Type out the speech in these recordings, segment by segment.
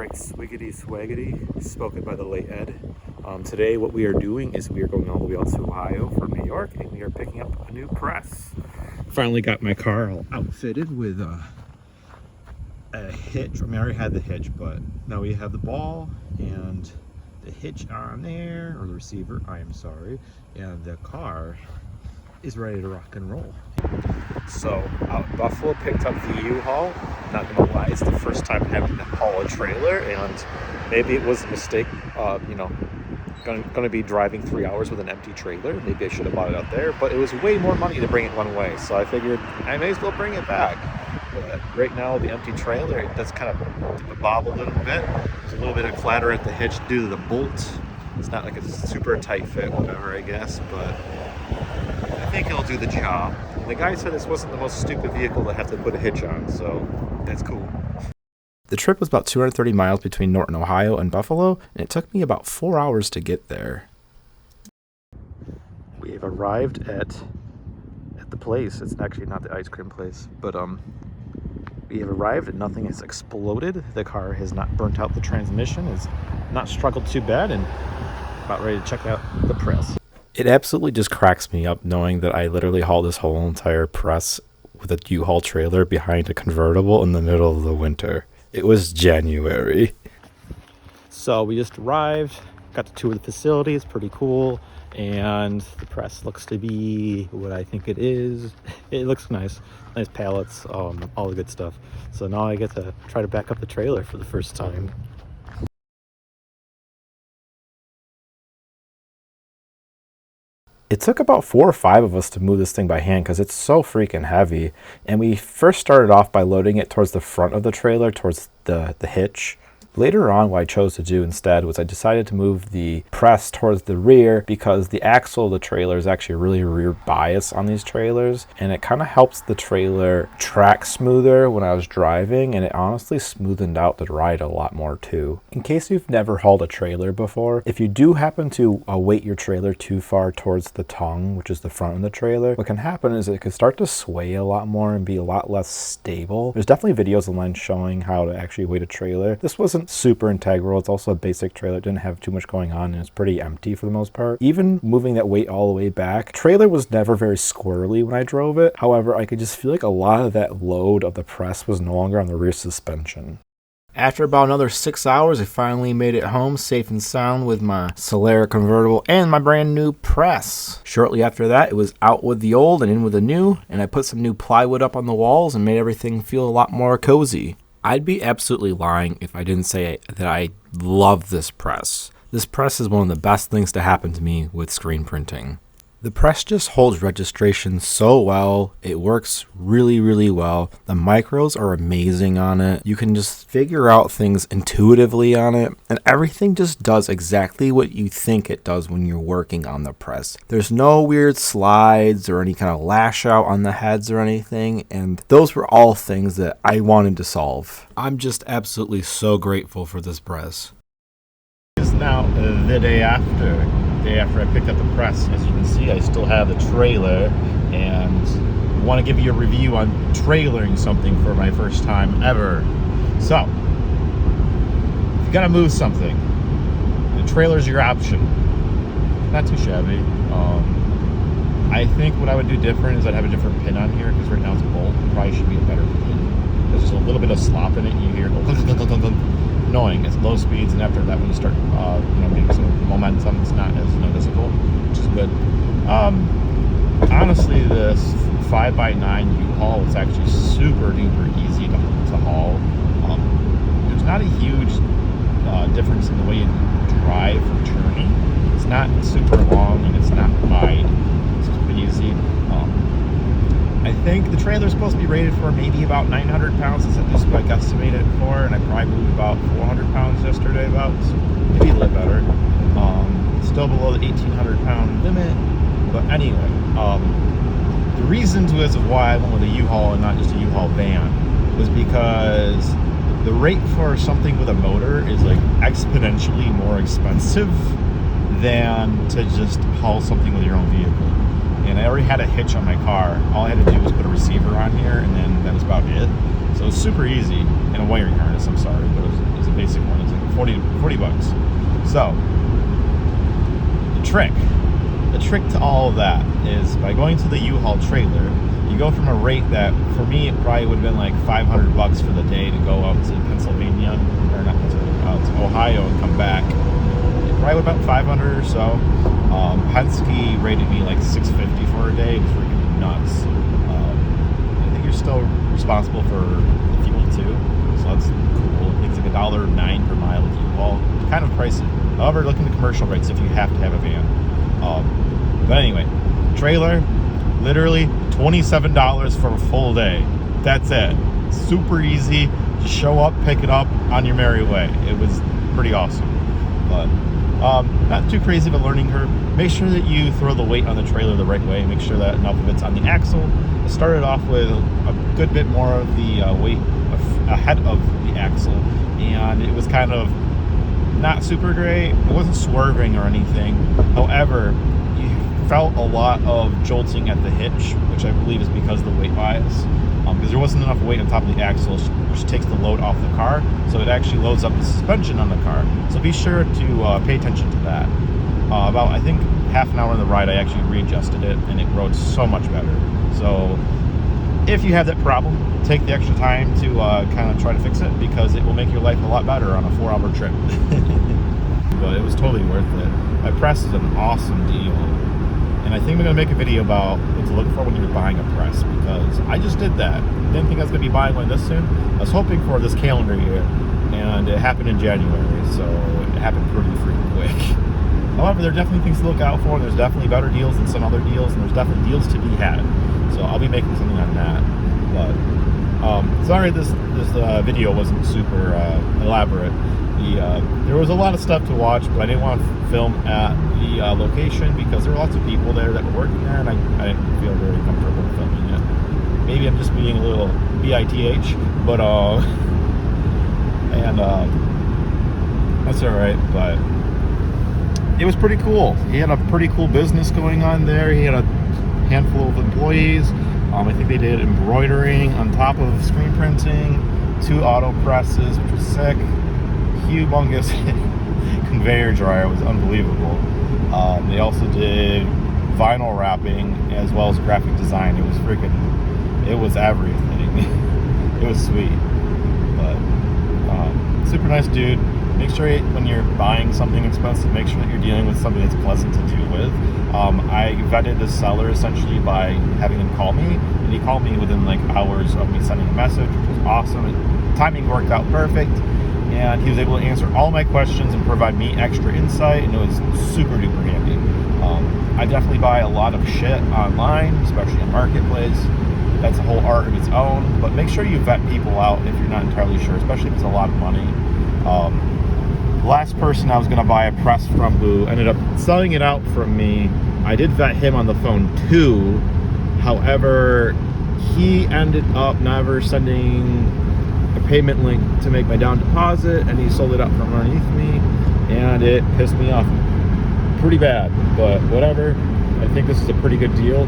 Alright, swiggity swaggity, spoken by the late Ed. Today what we are doing is we are going all the way out to Ohio from New York, and we are picking up a new press. Finally got my car all outfitted with a hitch. I mean, I already had the hitch, but now we have the ball and the hitch on there, or the receiver, I am sorry, and the car is ready to rock and roll. So out in Buffalo, picked up the U-Haul. Not gonna lie, it's the first time having to haul a trailer, and maybe it was a mistake. Gonna be driving 3 hours with an empty trailer. Maybe I should have bought it out there, but it was way more money to bring it one way. So I figured I may as well bring it back. But right now, the empty trailer, it does kind of bob a little bit. There's a little bit of clatter at the hitch due to the bolt. It's not like a super tight fit, whatever, I guess, but I think it'll do the job. The guy said this wasn't the most stupid vehicle to have to put a hitch on, so that's cool. The trip was about 230 miles between Norton, Ohio and Buffalo, and it took me about 4 hours to get there. We have arrived at the place. It's actually not the ice cream place, but we have arrived and nothing has exploded. The car has not burnt out the transmission, has not struggled too bad, and about ready to check out the press. It absolutely just cracks me up knowing that I literally hauled this whole entire press with a U-Haul trailer behind a convertible in the middle of the winter. It was January. So we just arrived, got to tour the facility. It's pretty cool, and the press looks to be what I think it is. It looks nice pallets, all the good stuff. So now I get to try to back up the trailer for the first time. It took about 4 or 5 of us to move this thing by hand because it's so freaking heavy. And we first started off by loading it towards the front of the trailer, towards the hitch. Later on, what I chose to do instead was I decided to move the press towards the rear because the axle of the trailer is actually really rear bias on these trailers, and it kind of helps the trailer track smoother when I was driving, and it honestly smoothened out the ride a lot more too. In case you've never hauled a trailer before, if you do happen to weight your trailer too far towards the tongue, which is the front of the trailer, what can happen is it could start to sway a lot more and be a lot less stable. There's definitely videos online showing how to actually weight a trailer. This wasn't super integral. It's also a basic trailer. It didn't have too much going on, and it's pretty empty for the most part. Even moving that weight all the way back, trailer was never very squirrely when I drove it. However, I could just feel like a lot of that load of the press was no longer on the rear suspension. After about another 6 hours, I finally made it home safe and sound with my Solera convertible and my brand new press. Shortly after that, it was out with the old and in with the new, and I put some new plywood up on the walls and made everything feel a lot more cozy. I'd be absolutely lying if I didn't say that I love this press. This press is one of the best things to happen to me with screen printing. The press just holds registration so well. It works really, really well. The micros are amazing on it. You can just figure out things intuitively on it, and everything just does exactly what you think it does when you're working on the press. There's no weird slides or any kind of lash out on the heads or anything, and those were all things that I wanted to solve. I'm just absolutely so grateful for this press. It's now the day after I picked up the press. As you can see, I still have the trailer, and want to give you a review on trailering something for my first time ever. So, if you gotta move something, the trailer's your option. Not too shabby. I think what I would do different is I'd have a different pin on here, because right now it's a bolt. It probably should be a better pin. There's just a little bit of slop in it, and you hear annoying. It's low speeds, and after that, when you start getting some momentum, it's not as noticeable, which is good. Honestly, this 5x9 U-Haul is actually super duper easy to haul. There's not a huge difference in the way you drive for turning. It's not super long and it's not wide. It's super easy. I think the trailer is supposed to be rated for maybe about 900 pounds. That's at least what I guesstimated it for, and I probably moved about 400 pounds yesterday, so maybe a little better. Still below the 1,800 pound limit, but anyway, the reason to is of why I went with a U-Haul and not just a U-Haul van was because the rate for something with a motor is like exponentially more expensive than to just haul something with your own vehicle. And I already had a hitch on my car. All I had to do was put a receiver on here, and then that was about it. So it's super easy. And a wiring harness, I'm sorry, but it was a basic one. It's like 40 bucks. So the trick to all of that is by going to the U-Haul trailer, you go from a rate that, for me, it probably would have been like 500 bucks for the day to go out to Pennsylvania, or not Pennsylvania, out to Ohio and come back. It probably would about 500 or so. Penske rated me like 650 for a day. It was freaking nuts. I think you're still responsible for the fuel too, so that's cool. I think it's like $1.09 per mile with U-Haul. Kind of pricey. However, look into commercial rates if you have to have a van. But anyway, trailer, literally $27 for a full day. That's it. Super easy. Just show up, pick it up, on your merry way. It was pretty awesome. But not too crazy of a learning curve. Make sure that you throw the weight on the trailer the right way. Make sure that enough of it's on the axle. I started off with a good bit more of the weight ahead of the axle, and it was kind of not super great. It wasn't swerving or anything. However, you felt a lot of jolting at the hitch, which I believe is because of the weight bias. Because there wasn't enough weight on top of the axle, which takes the load off the car, so it actually loads up the suspension on the car. So be sure to pay attention to that. About, I think, half an hour in the ride, I actually readjusted it, and it rode so much better. So if you have that problem, take the extra time to kind of try to fix it, because it will make your life a lot better on a 4-hour trip. But it was totally worth it. My press is an awesome deal. And I think I'm going to make a video about what to look for when you're buying a press, because I just did that. Didn't think I was going to be buying one this soon. I was hoping for this calendar year, and it happened in January, so it happened pretty freaking quick. However, there are definitely things to look out for, and there's definitely better deals than some other deals, and there's definitely deals to be had. So I'll be making something on that. But sorry this video wasn't super elaborate. There was a lot of stuff to watch, but I didn't want to film at the location because there were lots of people there that were working there, and I didn't feel very comfortable filming it. Maybe I'm just being a little bitch, but that's all right. But it was pretty cool. He had a pretty cool business going on there. He had a handful of employees. I think they did embroidering on top of screen printing, 2 auto presses, which was sick. Humongous conveyor dryer was unbelievable. They also did vinyl wrapping as well as graphic design. It was everything. It was sweet. But super nice dude. Make sure when you're buying something expensive, make sure that you're dealing with somebody that's pleasant to deal with. I vetted the seller essentially by having him call me, and he called me within like hours of me sending a message, which was awesome. Timing worked out perfect, and he was able to answer all my questions and provide me extra insight, and it was super duper handy. I definitely buy a lot of shit online, especially on Marketplace. That's a whole art of its own, but make sure you vet people out if you're not entirely sure, especially if it's a lot of money. The last person I was going to buy a press from who ended up selling it out from me, I did vet him on the phone too. However, he ended up never sending a payment link to make my down deposit, and he sold it out from underneath me, and it pissed me off pretty bad. But whatever, I think this is a pretty good deal,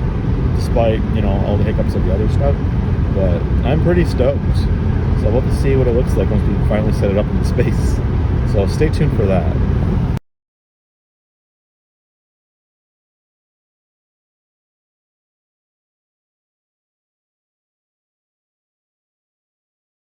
despite, you know, all the hiccups of the other stuff. But I'm pretty stoked. So we'll have to see what it looks like once we finally set it up into space. So stay tuned for that.